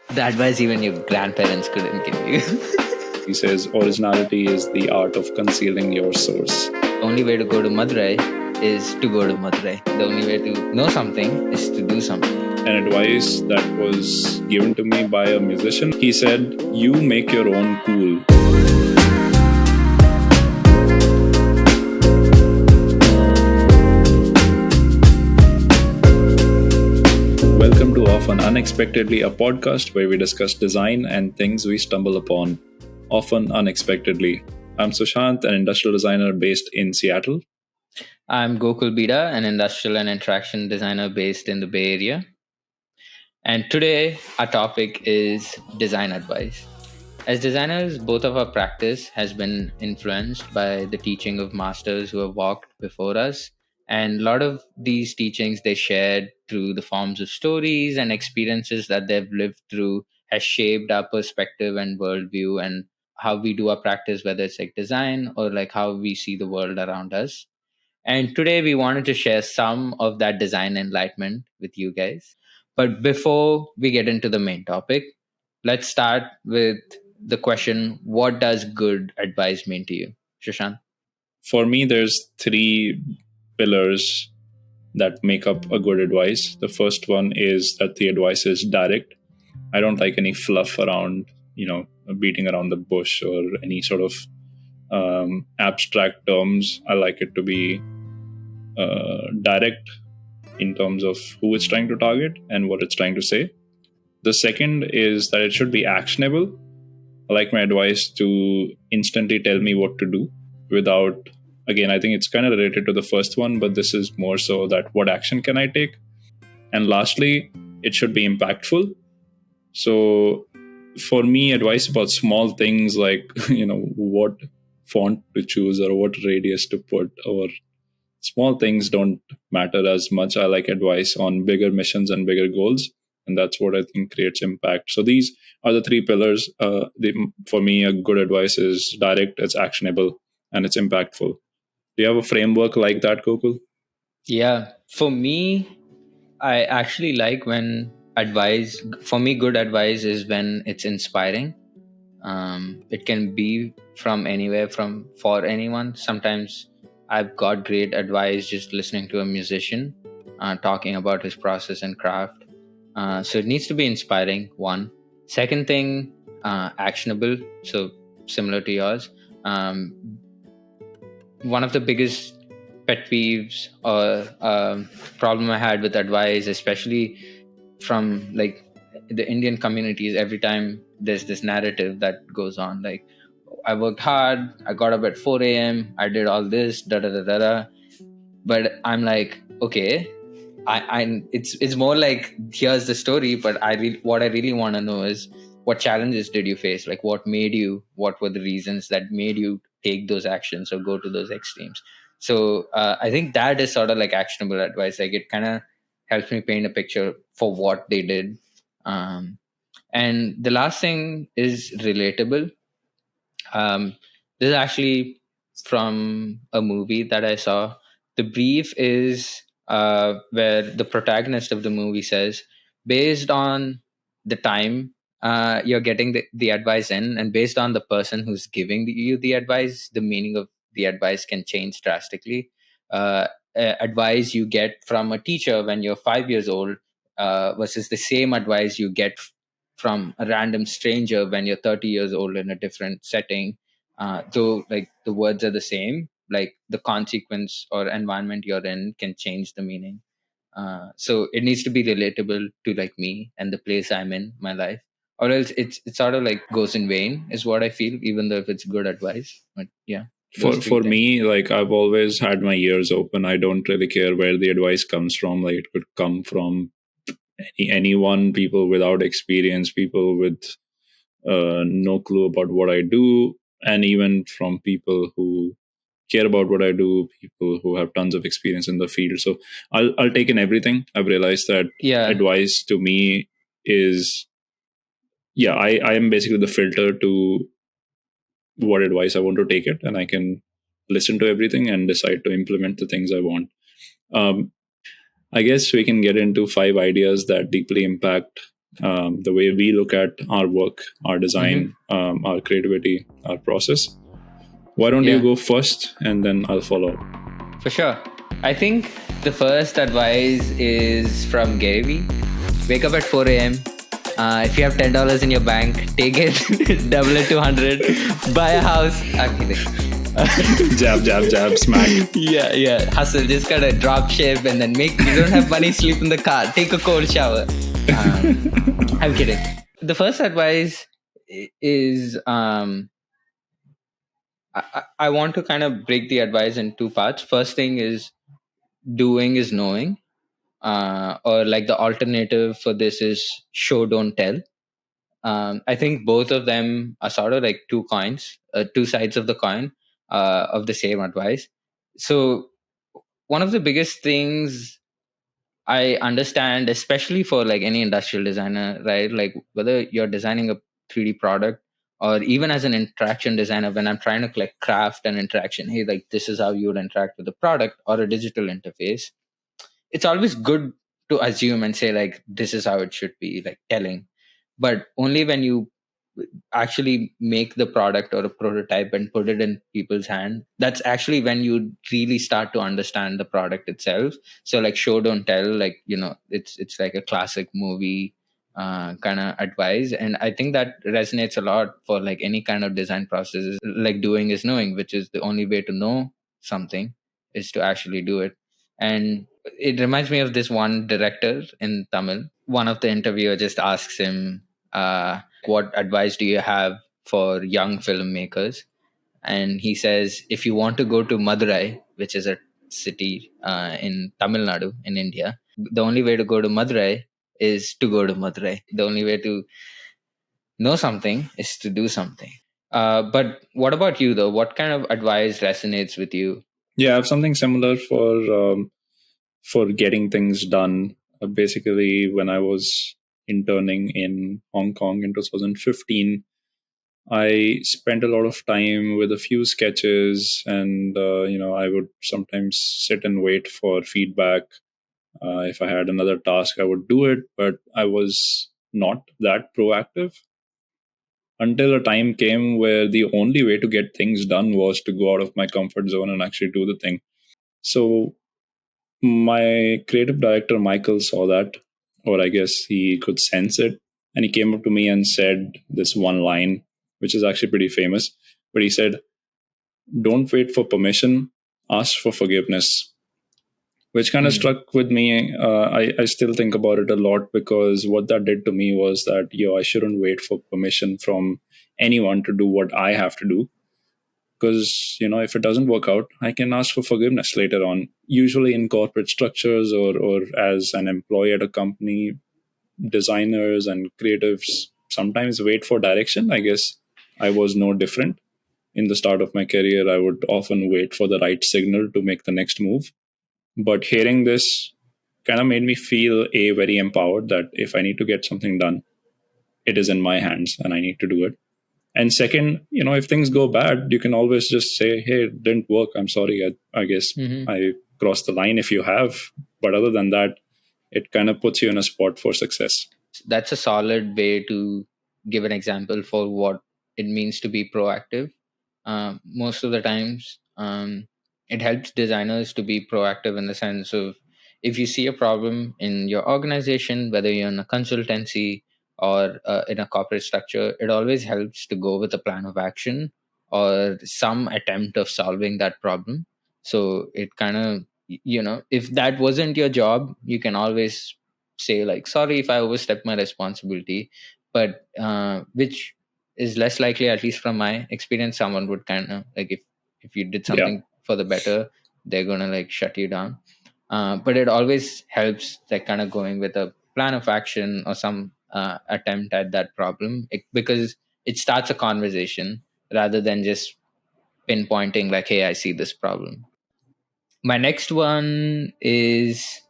The advice even your grandparents couldn't give you. He says originality is the art of concealing your source. The only way to go to Madurai is to go to Madurai. The only way to know something is to do something. An advice that was given to me by a musician. He said, "You make your own cool." Welcome to Often Unexpectedly, a podcast where we discuss design and things we stumble upon, often unexpectedly. I'm Sushant, an industrial designer based in Seattle. I'm Gokul an industrial and interaction designer based in the Bay Area. And today, our topic is design advice. As designers, both of our practice has been influenced by the teaching of masters who have walked before us. And a lot of these teachings they shared through the forms of stories and experiences that they've lived through has shaped our perspective and worldview and how we do our practice, whether it's like design or like how we see the world around us. And today we wanted to share some of that design enlightenment with you guys. But before we get into the main topic, let's start with the question, what does good advice mean to you? Shashank? For me, there's three pillars that make up a good advice. The first one is that the advice is direct. I don't like any fluff around, beating around the bush or any sort of abstract terms. I like it to be direct in terms of who it's trying to target and what it's trying to say. The second is that it should be actionable. I like my advice to instantly tell me what to do without, again, I think it's kind of related to the first one, but this is more so that what action can I take? And lastly, it should be impactful. So for me, advice about small things like, what font to choose or what radius to put or small things don't matter as much. I like advice on bigger missions and bigger goals. And that's what I think creates impact. So these are the three pillars. For me, a good advice is direct, it's actionable, and it's impactful. Do you have a framework like that, Gokul? Yeah, for me, I actually like when for me, good advice is when it's inspiring. It can be from anywhere, for anyone. Sometimes I've got great advice just listening to a musician talking about his process and craft. So it needs to be inspiring, one. Second thing, actionable. So similar to yours. One of the biggest pet peeves or problem I had with advice, especially from like the Indian communities, every time there's this narrative that goes on, like I worked hard, I got up at 4 a.m., I did all this, da da da da da. But I'm like, okay, it's more like here's the story, but what I really want to know is what challenges did you face? Like what were the reasons that made you take those actions or go to those extremes? So I think that is sort of like actionable advice. Like it kind of helps me paint a picture for what they did. And the last thing is relatable. This is actually from a movie that I saw. The brief is where the protagonist of the movie says, based on the time you're getting the advice in, and based on the person who's giving you the advice, the meaning of the advice can change drastically. Advice you get from a teacher when you're 5 years old versus the same advice you get from a random stranger when you're 30 years old in a different setting, though like the words are the same, like the consequence or environment you're in can change the meaning. So it needs to be relatable to like me and the place I'm in my life, or else it sort of like goes in vain is what I feel, even though if it's good advice. But yeah, those three For things. me, like I've always had my ears open. I don't really care where the advice comes from. Like it could come from anyone, people without experience, people with no clue about what I do, and even from people who care about what I do, people who have tons of experience in the field. So I'll take in everything. I've realized that Yeah. advice to me is, I am basically the filter to what advice I want to take it, and I can listen to everything and decide to implement the things I want. Um, I guess we can get into 5 ideas that deeply impact the way we look at our work, our design, our creativity, our process. Why don't you Yeah, go first and then I'll follow? for sure. I think the first advice is from Gary Vee. Wake up at 4 a.m. If you have $10 in your bank, take it, double it to 100, buy a house. I'm kidding. Jab, jab, jab, smack. Yeah. Hustle. Just gotta drop ship and then make. You don't have money, sleep in the car. Take a cold shower. I'm kidding. The first advice is I want to kind of break the advice in two parts. First thing is doing is knowing, or like the alternative for this is show don't tell. I think both of them are sort of like two sides of the coin of the same advice. So one of the biggest things I understand, especially for like any industrial designer, right? Like whether you're designing a 3D product or even as an interaction designer, when I'm trying to like craft an interaction, hey, like this is how you would interact with the product or a digital interface. It's always good to assume and say like this is how it should be, like telling, but only when you actually make the product or a prototype and put it in people's hand, that's actually when you really start to understand the product itself. So like show don't tell, like it's like a classic movie kind of advice, and I think that resonates a lot for like any kind of design processes. Like doing is knowing, which is the only way to know something is to actually do it. And it reminds me of this one director in Tamil. One of the interviewer just asks him, what advice do you have for young filmmakers? And he says, if you want to go to Madurai, which is a city in Tamil Nadu in India, the only way to go to Madurai is to go to Madurai. The only way to know something is to do something. But what about you, though? What kind of advice resonates with you? Yeah, I have something similar for getting things done. Basically, when I was interning in Hong Kong in 2015, I spent a lot of time with a few sketches, and I would sometimes sit and wait for feedback. If I had another task, I would do it, but I was not that proactive until a time came where the only way to get things done was to go out of my comfort zone and actually do the thing. So my creative director Michael saw that, or I guess he could sense it, and he came up to me and said this one line, which is actually pretty famous. But he said, "Don't wait for permission, ask for forgiveness," which kind of Hmm. struck with me. I still think about it a lot because what that did to me was that, I shouldn't wait for permission from anyone to do what I have to do. Because, if it doesn't work out, I can ask for forgiveness later on. Usually in corporate structures or as an employee at a company, designers and creatives sometimes wait for direction. I guess I was no different. In the start of my career, I would often wait for the right signal to make the next move. But hearing this kind of made me feel very empowered that if I need to get something done, it is in my hands and I need to do it. And second, if things go bad, you can always just say, "Hey, it didn't work. I'm sorry. I guess Hmm. I crossed the line," if you have. But other than that, it kind of puts you in a spot for success. That's a solid way to give an example for what it means to be proactive. Most of the times, it helps designers to be proactive in the sense of if you see a problem in your organization, whether you're in a consultancy or in a corporate structure, it always helps to go with a plan of action or some attempt of solving that problem. So it kind of, if that wasn't your job, you can always say like, sorry if I overstepped my responsibility. But which is less likely, at least from my experience. Someone would kind of like, if you did Yeah. something for the better, they're gonna like shut you down. But it always helps like kind of going with a plan of action or some attempt at that problem, because it starts a conversation rather than just pinpointing like, hey, I see this problem. My next one is,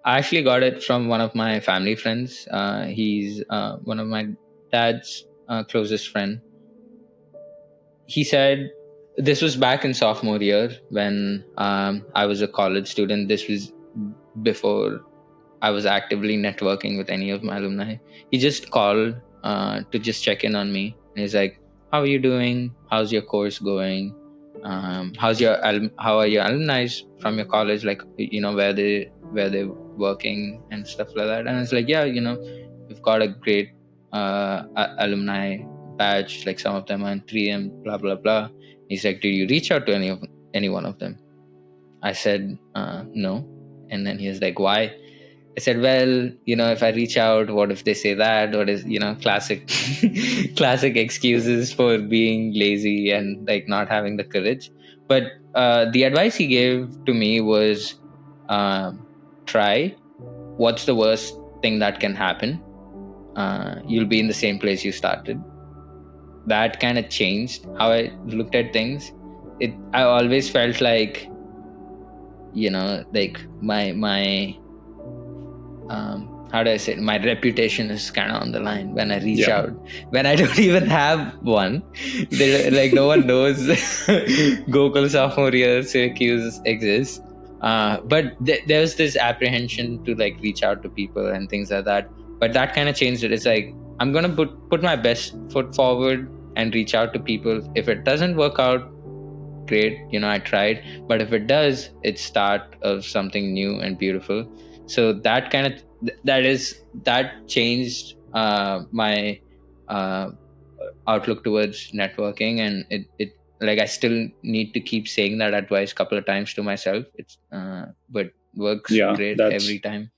I actually got it from one of my family friends. He's one of my dad's closest friend. He said this was back in sophomore year when I was a college student. This was before I was actively networking with any of my alumni. He just called to just check in on me. And he's like, "How are you doing? How's your course going? How are your alumni from your college? Like, where they working and stuff like that." And it's like, "Yeah, we've got a great alumni batch. Like some of them are in 3M, blah blah blah." He's like, "Did you reach out to any one of them?" I said, "No." And then he was like, "Why?" I said, "Well, if I reach out, what if they say that?" What is, classic, classic excuses for being lazy and like not having the courage. But the advice he gave to me was, try. What's the worst thing that can happen? You'll be in the same place you started. That kind of changed how I looked at things. I always felt like, like my how do I say it? My reputation is kind of on the line when I reach Yeah. out, when I don't even have one. Like no one knows Gokul sophomore year Syracuse exists. But there's this apprehension to like reach out to people and things like that. But that kind of changed it. It's like I'm gonna put my best foot forward and reach out to people. If it doesn't work out, great, I tried. But if it does, it's start of something new and beautiful. So that kind of that changed my uh, outlook towards networking. And it like I still need to keep saying that advice a couple of times to myself. It's but works Yeah, great every time.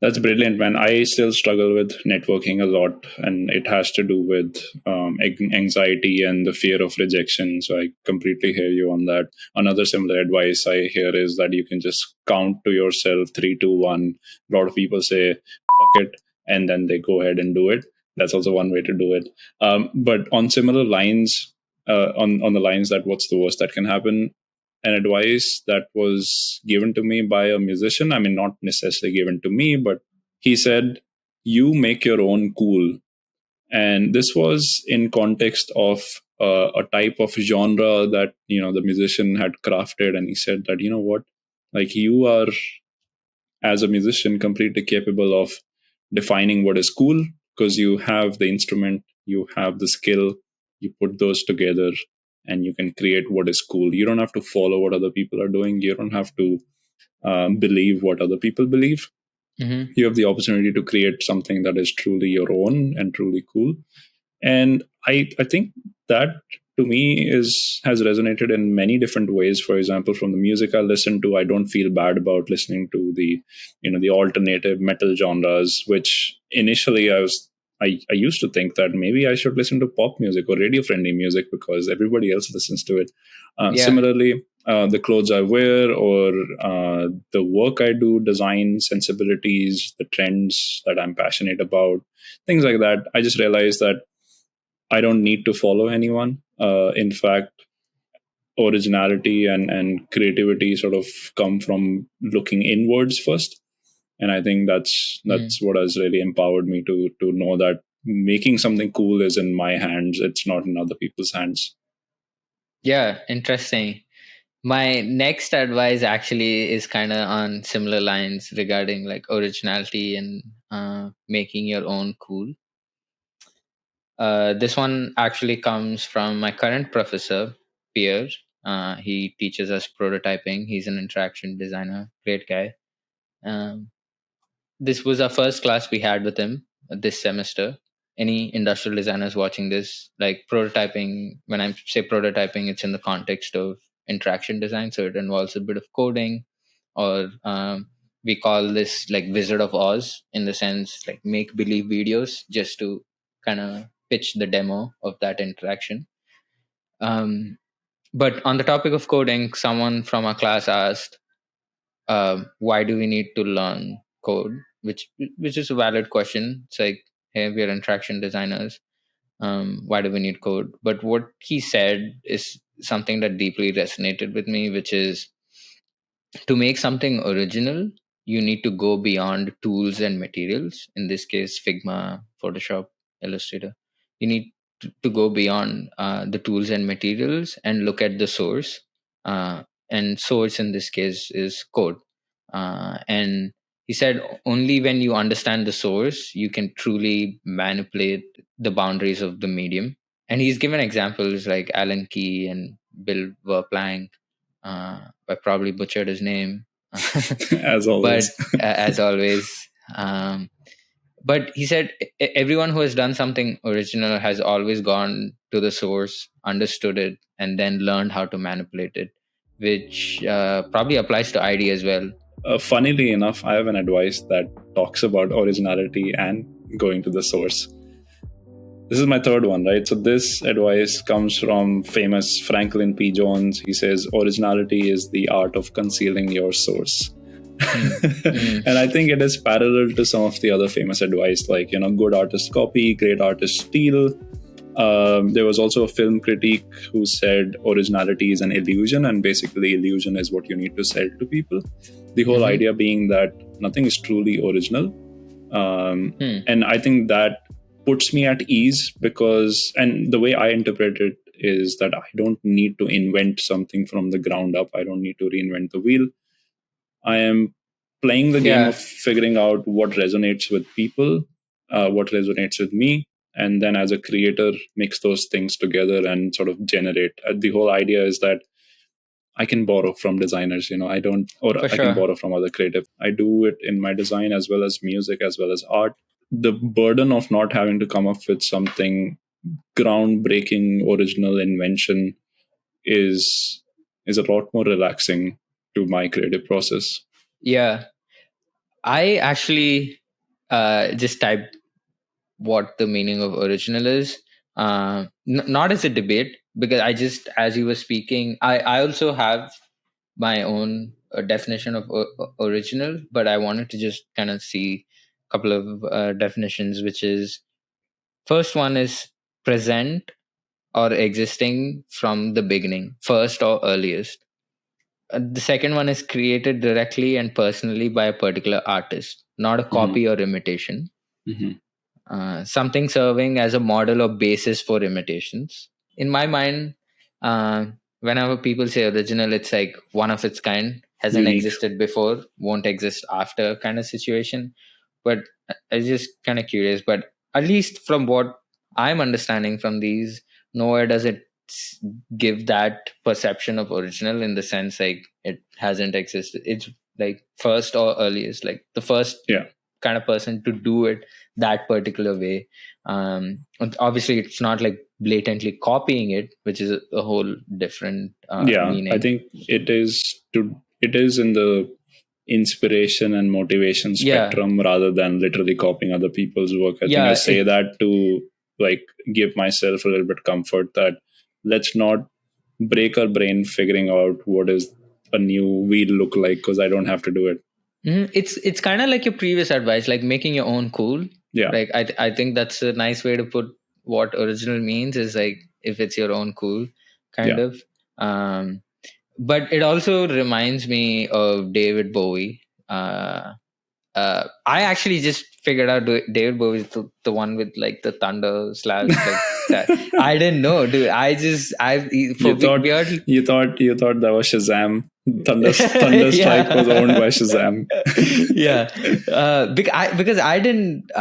that's brilliant, man. I still struggle with networking a lot, and it has to do with anxiety and the fear of rejection. So I completely hear you on that. Another similar advice I hear is that you can just count to yourself 3, 2, 1. A lot of people say "fuck it," and then they go ahead and do it. That's also one way to do it. But on similar lines, on the lines that what's the worst that can happen, an advice that was given to me by a musician. I mean, not necessarily given to me, but he said, "You make your own cool." And this was in context of a type of genre that, the musician had crafted. And he said that, you know what, like you are, as a musician, completely capable of defining what is cool because you have the instrument, you have the skill, you put those together, and you can create what is cool. You don't have to follow what other people are doing. You don't have to believe what other people believe. Mm-hmm. You have the opportunity to create something that is truly your own and truly cool. And I think that to me has resonated in many different ways. For example, from the music I listen to, I don't feel bad about listening to the alternative metal genres, which initially I used to think that maybe I should listen to pop music or radio friendly music because everybody else listens to it. Yeah. Similarly, the clothes I wear or the work I do, design sensibilities, the trends that I'm passionate about, things like that. I just realized that I don't need to follow anyone. In fact, originality and creativity sort of come from looking inwards first. And I think Mm. that's what has really empowered me to know that making something cool is in my hands. It's not in other people's hands. Yeah, interesting. My next advice actually is kind of on similar lines regarding like originality and making your own cool. This one actually comes from my current professor, Pierre. He teaches us prototyping. He's an interaction designer, great guy. Um, this was our first class we had with him this semester. Any industrial designers watching this, like prototyping, when I say prototyping, it's in the context of interaction design. So it involves a bit of coding, or we call this like Wizard of Oz, in the sense like make believe videos just to kind of pitch the demo of that interaction. Um, but on the topic of coding, someone from our class asked, why do we need to learn code? Which is a valid question. It's like, hey, we're interaction designers. Why do we need code? But what he said is something that deeply resonated with me, which is, to make something original, you need to go beyond tools and materials. In this case, Figma, Photoshop, Illustrator. You need to go beyond the tools and materials and look at the source. And source in this case is code. And he said only when you understand the source you can truly manipulate the boundaries of the medium. And he's given examples like Alan Key and Bill Verplank. I probably butchered his name, As but always. as always. But he said everyone who has done something original has always gone to the source, understood it, and then learned how to manipulate it, which probably applies to ID as well. Funnily enough, I have an advice that talks about originality and going to the source. This is my third one, right? So this advice comes from famous Franklin P. Jones. He says, originality is the art of concealing your source. And I think it is parallel to some of the other famous advice, like, good artists copy, great artists steal. There was also a film critic who said originality is an illusion, and basically illusion is what you need to sell to people. The whole idea being that nothing is truly original. And I think that puts me at ease because, and the way I interpret it is that I don't need to invent something from the ground up. I don't need to reinvent the wheel. I am playing the game of figuring out what resonates with people, what resonates with me, and then as a creator mix those things together and sort of generate. The whole idea is that I can borrow from designers, I don't, or I can borrow from other creative. I do it in my design as well as music as well as art. The burden of not having to come up with something groundbreaking, original invention is a lot more relaxing to my creative process. Yeah, I actually just typed what the meaning of original is. Not as a debate, because I just, as you were speaking, I also have my own definition of original, but I wanted to just kind of see a couple of definitions, which is, first one is present or existing from the beginning, first or earliest. The second one is created directly and personally by a particular artist, not a copy or imitation. Something serving as a model or basis for imitations. In my mind, whenever people say original, it's like one of its kind, hasn't Unique. existed before, won't exist after kind of situation. But I was just kind of curious. But at least from what I'm understanding from these, nowhere does it give that perception of original, in the sense like it hasn't existed. It's like first or earliest, like the first kind of person to do it that particular way. Obviously it's not like blatantly copying it, which is a whole different meaning. I think it is in the inspiration and motivation spectrum rather than literally copying other people's work. I think I say that to like give myself a little bit comfort that let's not break our brain figuring out what is a new wheel look like, because I don't have to do it. It's kind of like your previous advice, like making your own cool. Like I think that's a nice way to put what original means, is like if it's your own cool kind of. But it also reminds me of David Bowie. I actually just figured out David Bowie is the one with like the thunder slash like that. I didn't know, dude. You thought that was Shazam. Thunderstrike was owned by Shazam. Because I didn't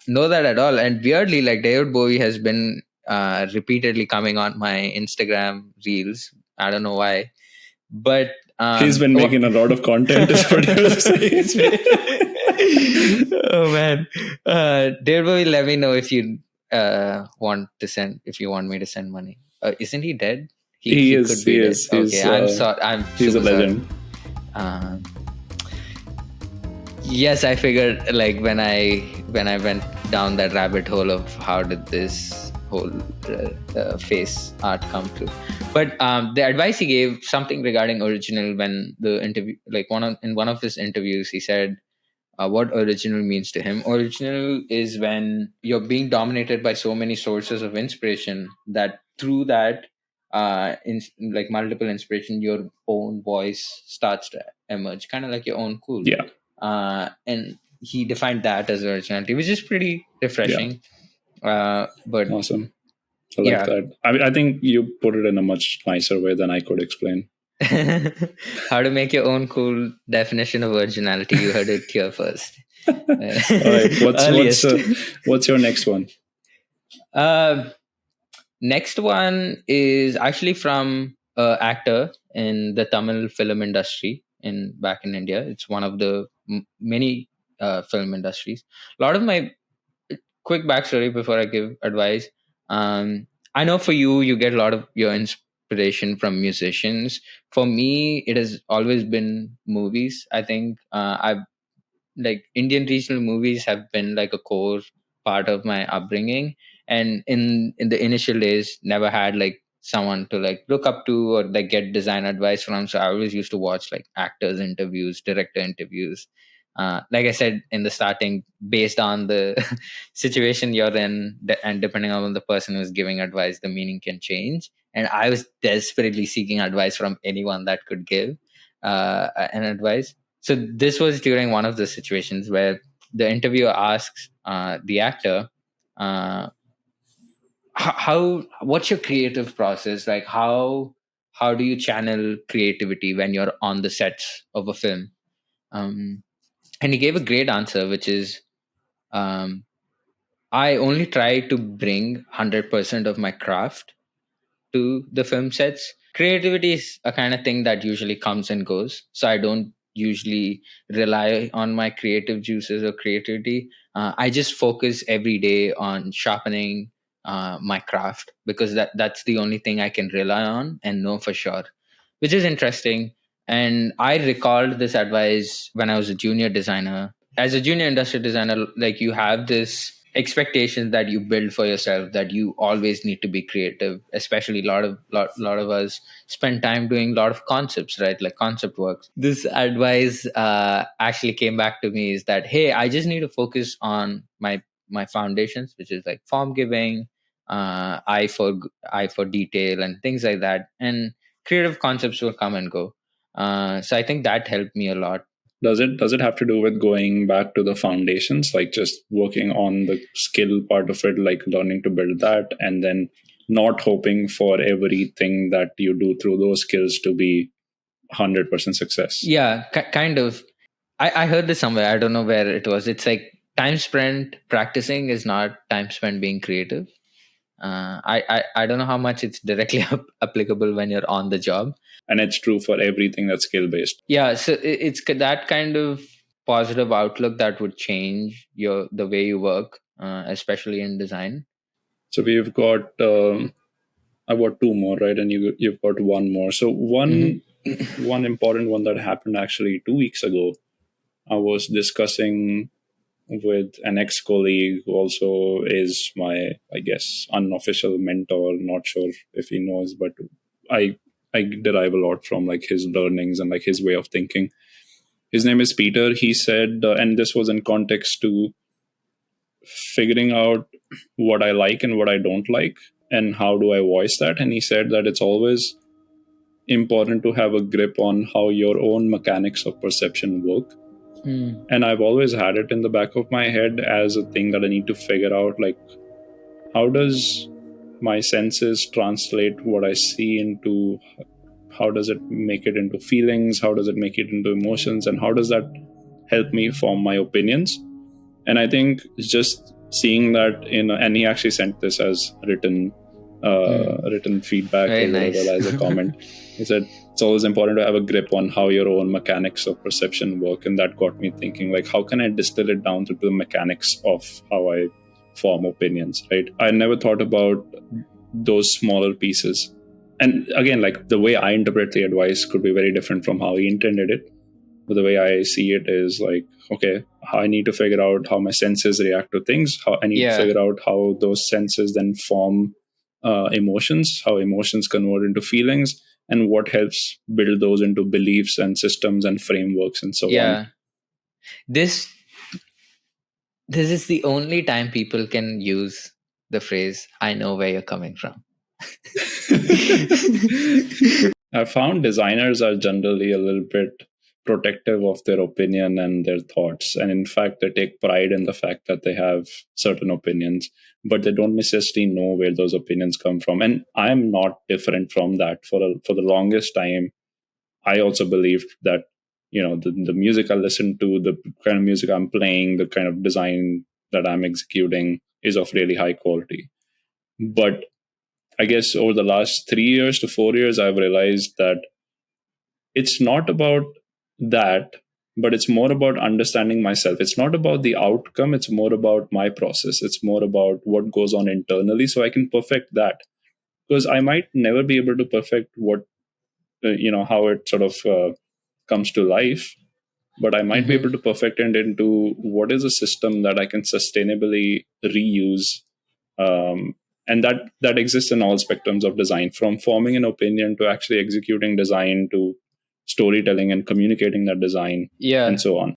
know that at all. And weirdly, like David Bowie has been repeatedly coming on my Instagram reels. I don't know why, but he's been making a lot of content. Is what he was saying. Oh man, David Bowie, let me know if you want me to send money. Isn't he dead? He is. Okay, I'm sorry. He's a legend. Yes, I figured like when I went down that rabbit hole of how did this whole face art come to, but the advice he gave, something regarding original, when the interview, like in one of his interviews, he said what original means to him. Original is when you're being dominated by so many sources of inspiration that through that like multiple inspiration, your own voice starts to emerge, kind of like your own cool. And he defined that as originality, which is pretty refreshing. But awesome. I like that. I think you put it in a much nicer way than I could explain. How to make your own cool definition of originality. You heard it here first. All right. Earliest. What's your next one? Uh, Next one is actually from a actor in the Tamil film industry in back in India. It's one of the many film industries. A lot of my quick backstory before I give advice. Um, I know for you, you get a lot of your inspiration from musicians. For me, it has always been movies. I think I've like Indian regional movies have been like a core part of my upbringing, and in the initial days, never had like someone to like look up to or like get design advice from. So I always used to watch like actors interviews, director interviews. Like I said in the starting, based on the situation you're in, and depending on the person who's giving advice, the meaning can change. And I was desperately seeking advice from anyone that could give an advice. So this was during one of the situations where the interviewer asks the actor, uh, what's your creative process? Like how do you channel creativity when you're on the sets of a film? Um, and he gave a great answer, which is, um, I only try to bring 100% of my craft to the film sets. Creativity is a kind of thing that usually comes and goes. So I don't usually rely on my creative juices or creativity. I just focus every day on sharpening my craft, because that's the only thing I can rely on and know for sure, which is interesting. And I recalled this advice when I was a junior designer. As a junior industrial designer, like you have this expectation that you build for yourself, that you always need to be creative. Especially lot of us spend time doing a lot of concepts, right? Like concept works. This advice actually came back to me is that, hey, I just need to focus on my foundations, which is like form giving, eye for eye for detail and things like that, and creative concepts will come and go. So I think that helped me a lot. Does it have to do with going back to the foundations, like just working on the skill part of it, like learning to build that, and then not hoping for everything that you do through those skills to be 100% success? Yeah, kind of. I heard this somewhere. I don't know where it was. It's like time spent practicing is not time spent being creative. I don't know how much it's directly applicable when you're on the job. And it's true for everything that's skill based. Yeah, so it's that kind of positive outlook that would change the way you work, especially in design. So we've got I've got two more, right? And you've got one more. So Hmm. one important one that happened actually 2 weeks ago. I was discussing with an ex-colleague who also is my, I guess, unofficial mentor. Not sure if he knows, but I I derive a lot from like his learnings and like his way of thinking. His name is Peter. He said, and this was in context to figuring out what I like and what I don't like and how do I voice that. And he said that it's always important to have a grip on how your own mechanics of perception work. Mm. And I've always had it in the back of my head as a thing that I need to figure out, like, how does my senses translate what I see into, how does it make it into feelings, how does it make it into emotions, and how does that help me form my opinions? And I think just seeing that and he actually sent this as written feedback Very or whatever nice. as a comment. He said it's always important to have a grip on how your own mechanics of perception work, and that got me thinking, like, how can I distill it down to the mechanics of how I form opinions, right? I never thought about those smaller pieces. And again, like, the way I interpret the advice could be very different from how he intended it. But the way I see it is like, okay, I need to figure out how my senses react to things. How I need to Yeah. figure out how those senses then form emotions, how emotions convert into feelings, and what helps build those into beliefs and systems and frameworks and so on. Yeah. This this is the only time people can use the phrase, I know where you're coming from. I found designers are generally a little bit protective of their opinion and their thoughts. And in fact, they take pride in the fact that they have certain opinions, but they don't necessarily know where those opinions come from. And I'm not different from that. For the longest time, I also believed that, the music I listen to, the kind of music I'm playing, the kind of design that I'm executing is of really high quality. But I guess over the last 3 years to 4 years, I've realized that it's not about that, but it's more about understanding myself. It's not about the outcome, it's more about my process. It's more about what goes on internally so I can perfect that. Because I might never be able to perfect what, how it sort of comes to life, but I might be Mm-hmm. able to perfect it into what is a system that I can sustainably reuse. And that exists in all spectrums of design, from forming an opinion to actually executing design to storytelling and communicating that design and Yeah. so on.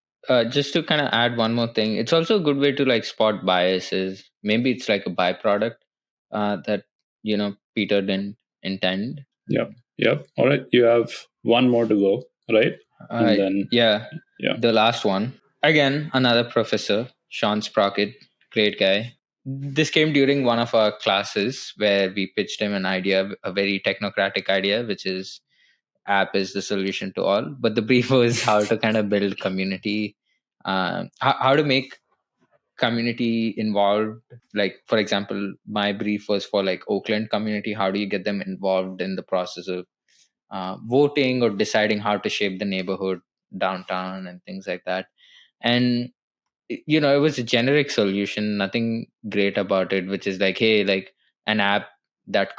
Just to kind of add one more thing, it's also a good way to like spot biases. Maybe it's like a byproduct that Peter didn't intend. Yep. Yep. All right. You have one more to go, right? And then, Yeah, yeah. the last one. Again, another professor, Sean Sprocket, great guy. This came during one of our classes where we pitched him an idea, a very technocratic idea, which is app is the solution to all. But the brief was how to kind of build community, how to make community involved. Like, for example, my brief was for like Oakland community. How do you get them involved in the process of voting or deciding how to shape the neighborhood downtown and things like that? And it was a generic solution, nothing great about it, which is like, hey, like an app that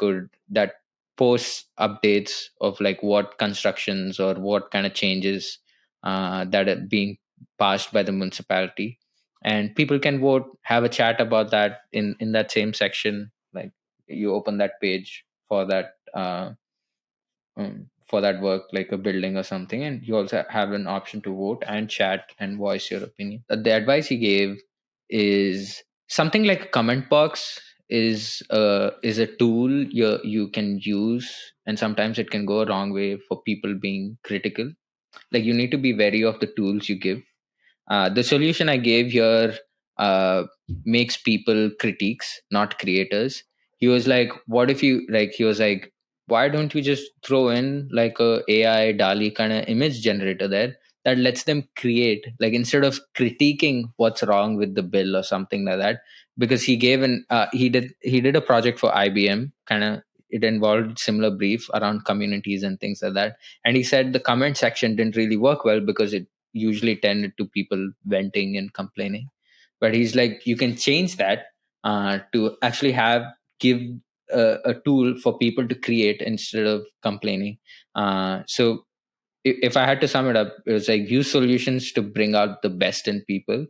posts updates of like what constructions or what kind of changes that are being passed by the municipality, and people can vote, have a chat about that in that same section. Like, you open that page for that work, like a building or something, and you also have an option to vote and chat and voice your opinion. The advice he gave is something like a comment box is a tool you can use, and sometimes it can go a wrong way for people being critical. Like, you need to be wary of the tools you give. The solution I gave here uh, makes people critiques, not creators. He was like, "What if you like?" He was like, "Why don't you just throw in like a AI DALI kind of image generator there that lets them create, like, instead of critiquing what's wrong with the bill or something like that?" Because he did a project for IBM, kind of. It involved similar brief around communities and things like that, and he said the comment section didn't really work well because it usually tended to people venting and complaining. But he's like, you can change that to actually give a tool for people to create instead of complaining. So if I had to sum it up, it was like, use solutions to bring out the best in people,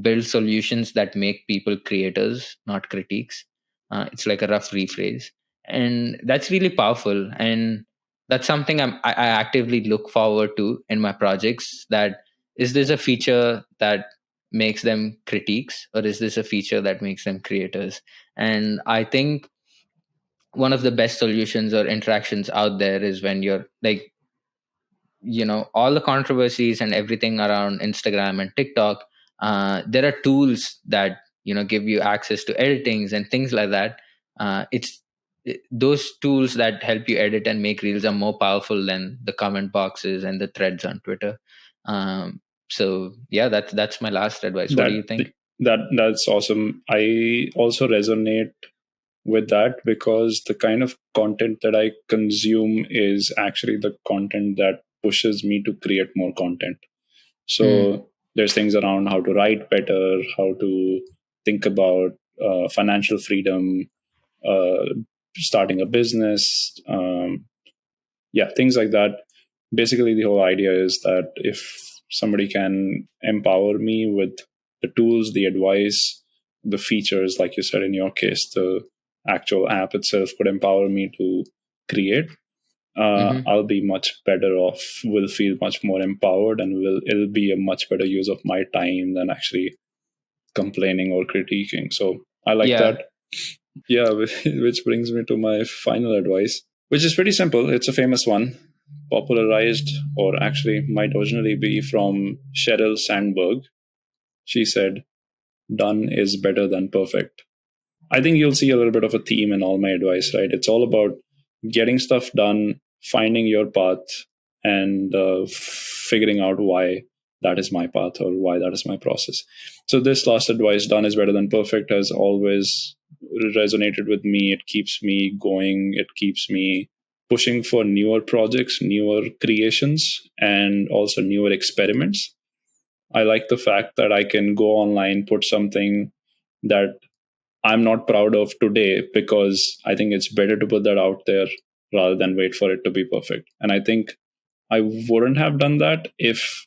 build solutions that make people creators, not critiques. It's like a rough rephrase, and that's really powerful. And that's something I actively look forward to in my projects. That is this a feature that makes them critiques, or is this a feature that makes them creators? And I think one of the best solutions or interactions out there is when you're like, all the controversies and everything around Instagram and TikTok, there are tools that give you access to editings and things like that. Those tools that help you edit and make reels are more powerful than the comment boxes and the threads on Twitter. So yeah, that's my last advice. What do That you think? that's awesome. I also resonate with that because the kind of content that I consume is actually the content that pushes me to create more content. Hmm. So there's things around how to write better, how to think about financial freedom, uh, starting a business, yeah, things like that. Basically, the whole idea is that if somebody can empower me with the tools, the advice, the features, like you said in your case, the actual app itself could empower me to create, Mm-hmm. I'll be much better off, will feel much more empowered, and it'll be a much better use of my time than actually complaining or critiquing. So I like Yeah. that. Yeah, which brings me to my final advice, which is pretty simple. It's a famous one, popularized, or actually might originally be from Sheryl Sandberg. She said, "Done is better than perfect." I think you'll see a little bit of a theme in all my advice, right? It's all about getting stuff done, finding your path, and figuring out why that is my path or why that is my process. So this last advice, done is better than perfect, has always resonated with me. It keeps me going. It keeps me pushing for newer projects, newer creations, and also newer experiments. I like the fact that I can go online, put something that I'm not proud of today, because I think it's better to put that out there rather than wait for it to be perfect. And I think I wouldn't have done that if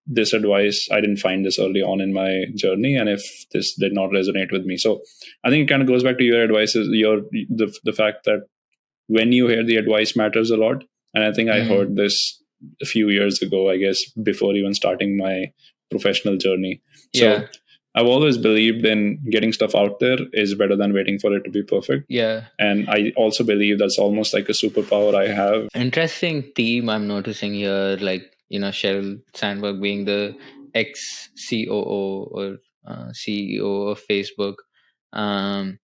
this advice, I didn't find this early on in my journey, and if this did not resonate with me. So I think it kind of goes back to your advice, is the fact that when you hear the advice matters a lot. And I think I Mm. heard this a few years ago, I guess, before even starting my professional journey. Yeah. So I've always believed in getting stuff out there is better than waiting for it to be perfect. Yeah. And I also believe that's almost like a superpower I have. Interesting theme I'm noticing here, like, Sheryl Sandberg being the ex COO or CEO of Facebook. Um,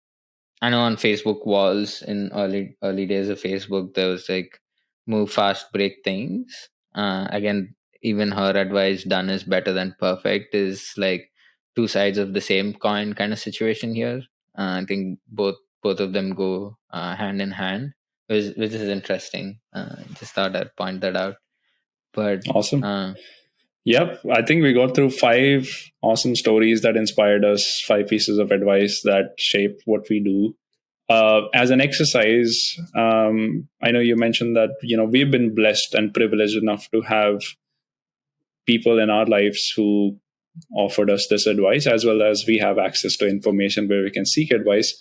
I know on Facebook walls in early days of Facebook, there was like move fast, break things. Again, even her advice, done is better than perfect, is like two sides of the same coin kind of situation here. I think both of them go hand in hand, which is interesting. Just thought I'd point that out. But Awesome. uh, Yep. I think we got through 5 awesome stories that inspired us, 5 pieces of advice that shape what we do. As an exercise, I know you mentioned that we've been blessed and privileged enough to have people in our lives who offered us this advice, as well as we have access to information where we can seek advice.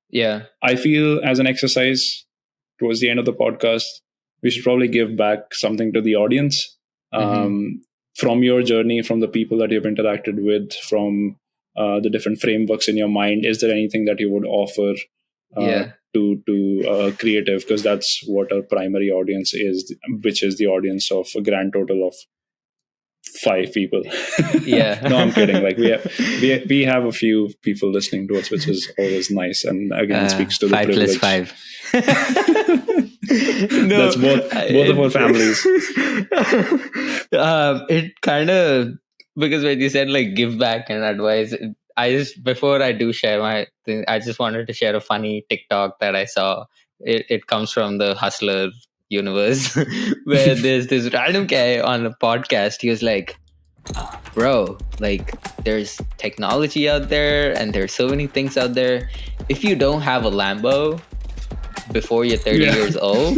yeah. I feel, as an exercise, towards the end of the podcast, we should probably give back something to the audience, Hmm. from your journey, from the people that you've interacted with, from the different frameworks in your mind. Is there anything that you would offer uh, Yeah. to creative? Because that's what our primary audience is, which is the audience of a grand total of 5 people. No, I'm kidding. Yeah. Like we have a few people listening to us, which is always nice, and again speaks to the Five plus privilege. five. No, That's both of our families. it kind of, because when you said like give back and advice, I just, before I do share my thing, I just wanted to share a funny TikTok that I saw. It comes from the Hustler universe, where there's this random guy on a podcast. He was like, bro, like, there's technology out there and there's so many things out there. If you don't have a Lambo before you're 30 Yeah. years old,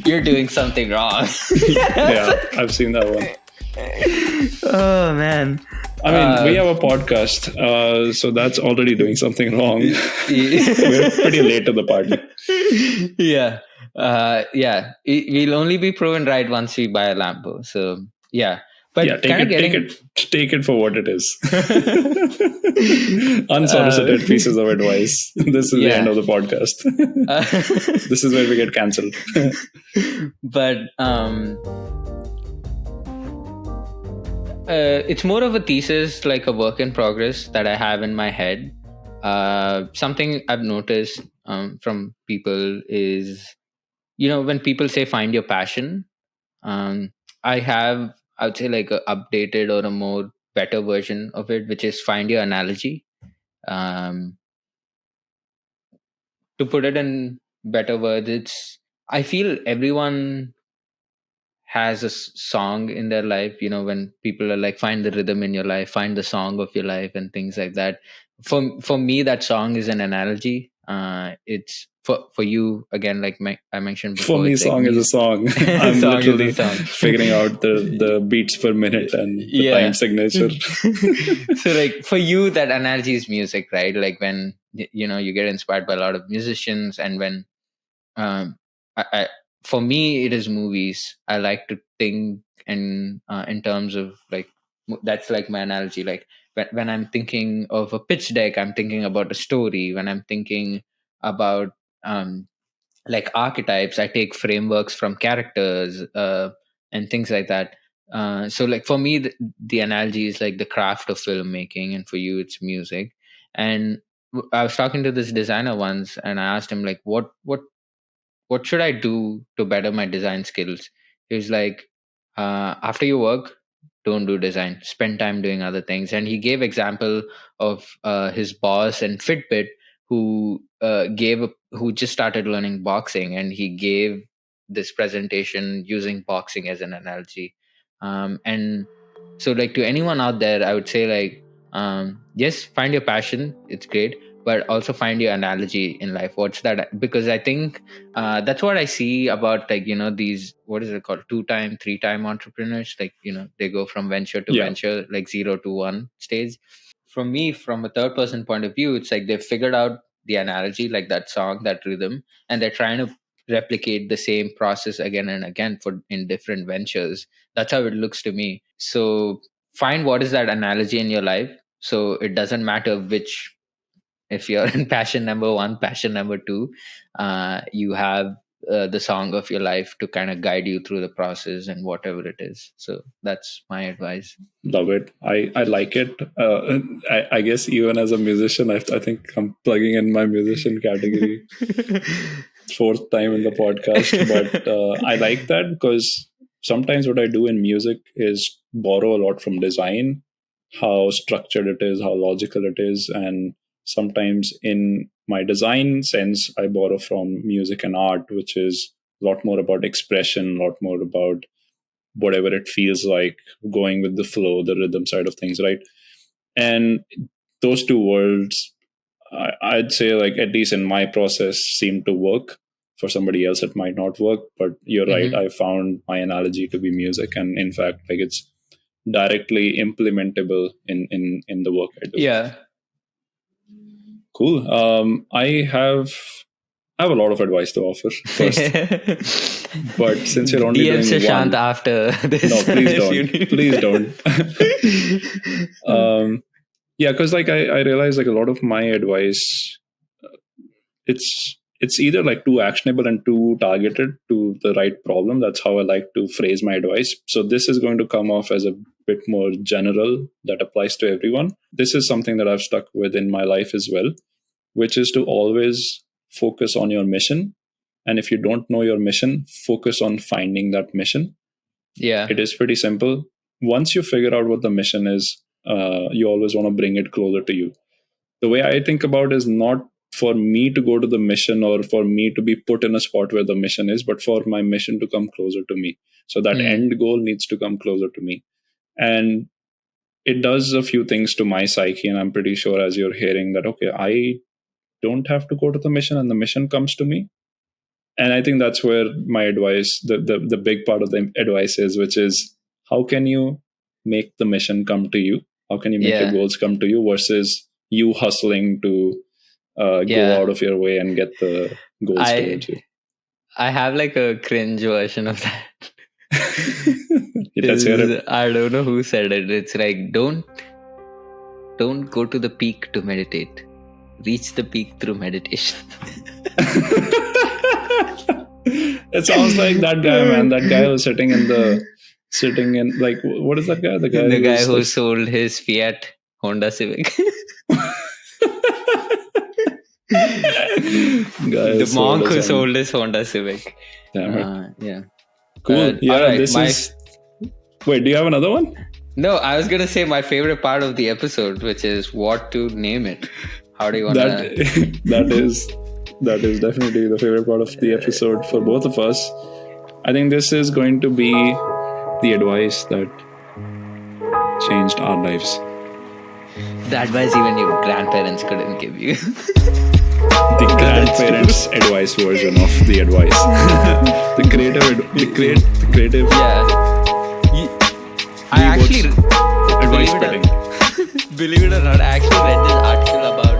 you're doing something wrong. Yeah, I've seen that one. Oh man. I mean, we have a podcast, so that's already doing something wrong. We're pretty late to the party. Yeah. Yeah. We'll only be proven right once we buy a Lambo. So yeah. But Yeah, kind of getting take it for what it is. Unsolicited pieces of advice. This is the end of the podcast. This is where we get cancelled. But it's more of a thesis, like a work in progress that I have in my head. Something I've noticed from people is, when people say find your passion, um, I would say, like a updated or a more better version of it, which is find your analogy. Um, to put it in better words, I feel everyone has a song in their life, when people are like, find the rhythm in your life, find the song of your life, and things like that. For me, that song is an analogy. It's for you, again, like I mentioned For before, me, it's like song is a music. song. I'm Song is a literally song. figuring out the beats per minute and the time Yeah. signature. So like for you, that analogy is music, right? Like when you get inspired by a lot of musicians, and when um, I for me, it is movies. I like to think in terms of like, that's like my analogy. Like when I'm thinking of a pitch deck, I'm thinking about a story. When I'm thinking about um, like archetypes, I take frameworks from characters and things like that. So like for me, the analogy is like the craft of filmmaking, and for you, it's music. And I was talking to this designer once, and I asked him like, what should I do to better my design skills? He was like, after you work, don't do design. Spend time doing other things. And he gave example of his boss and Fitbit, who just started learning boxing, and he gave this presentation using boxing as an analogy. And so, like, to anyone out there, I would say, like, yes, find your passion. It's great, but also find your analogy in life. What's that? Because I think that's what I see about, like, these, what is it called, 2-time 3-time entrepreneurs. Like, they go from venture to Yeah. venture, like 0 to 1 stage. From me, from a third person point of view, it's like they've figured out the analogy, like that song, that rhythm, and they're trying to replicate the same process again and again for in different ventures. That's how it looks to me. So find what is that analogy in your life. So it doesn't matter which, if you're in passion number 1, passion number 2, you have the song of your life to kind of guide you through the process and whatever it is. So that's my advice. Love it. I like it. I guess even as a musician, I think I'm plugging in my musician category fourth time in the podcast. But I like that because sometimes what I do in music is borrow a lot from design, how structured it is, how logical it is. And sometimes in my design sense, I borrow from music and art, which is a lot more about expression, a lot more about whatever it feels like, going with the flow, the rhythm side of things, right? And those two worlds, I'd say, like, at least in my process, seem to work. For somebody else, it might not work, but you're right. I found my analogy to be music, and in fact, like, it's directly implementable in the work I do. Yeah. Cool. I have a lot of advice to offer first, but since you're only DM doing Sushant one, after this. no, please don't. Yeah, because like I realize, like, a lot of my advice, it's either like too actionable and too targeted to the right problem. That's how I like to phrase my advice. So this is going to come off as a bit more general that applies to everyone. This is something that I've stuck with in my life as well, which is to always focus on your mission. And if you don't know your mission, focus on finding that mission. Yeah. It is pretty simple. Once you figure out what the mission is, you always want to bring it closer to you. The way I think about it is not for me to go to the mission or for me to be put in a spot where the mission is, but for my mission to come closer to me. So that end goal needs to come closer to me. And it does a few things to my psyche. And I'm pretty sure, as you're hearing, that, okay, I don't have to go to the mission and the mission comes to me. And I think that's where my advice, the big part of the advice is, which is, how can you make the mission come to you? How can you make your goals come to you versus you hustling to go out of your way and get the goals towards you? I have like a cringe version of that. Let's hear it. I don't know who said it. It's like, don't go to the peak to meditate. Reach the peak through meditation. It sounds like that guy, man. That guy was sitting in like, what is that guy? The guy who sold his Fiat Honda Civic. The monk who sold his Honda Civic. Yeah. Cool. Right, Wait, do you have another one? No, I was gonna say my favorite part of the episode, which is what to name it. How do you want That is definitely the favorite part of the episode for both of us. I think this is going to be the advice that changed our lives. The advice even your grandparents couldn't give you. The grandparents' advice version of the advice. the creative. Yeah. I actually advice spreading. Believe it or not, I actually read this article about,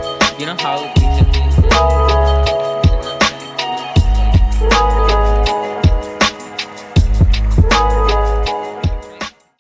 how recently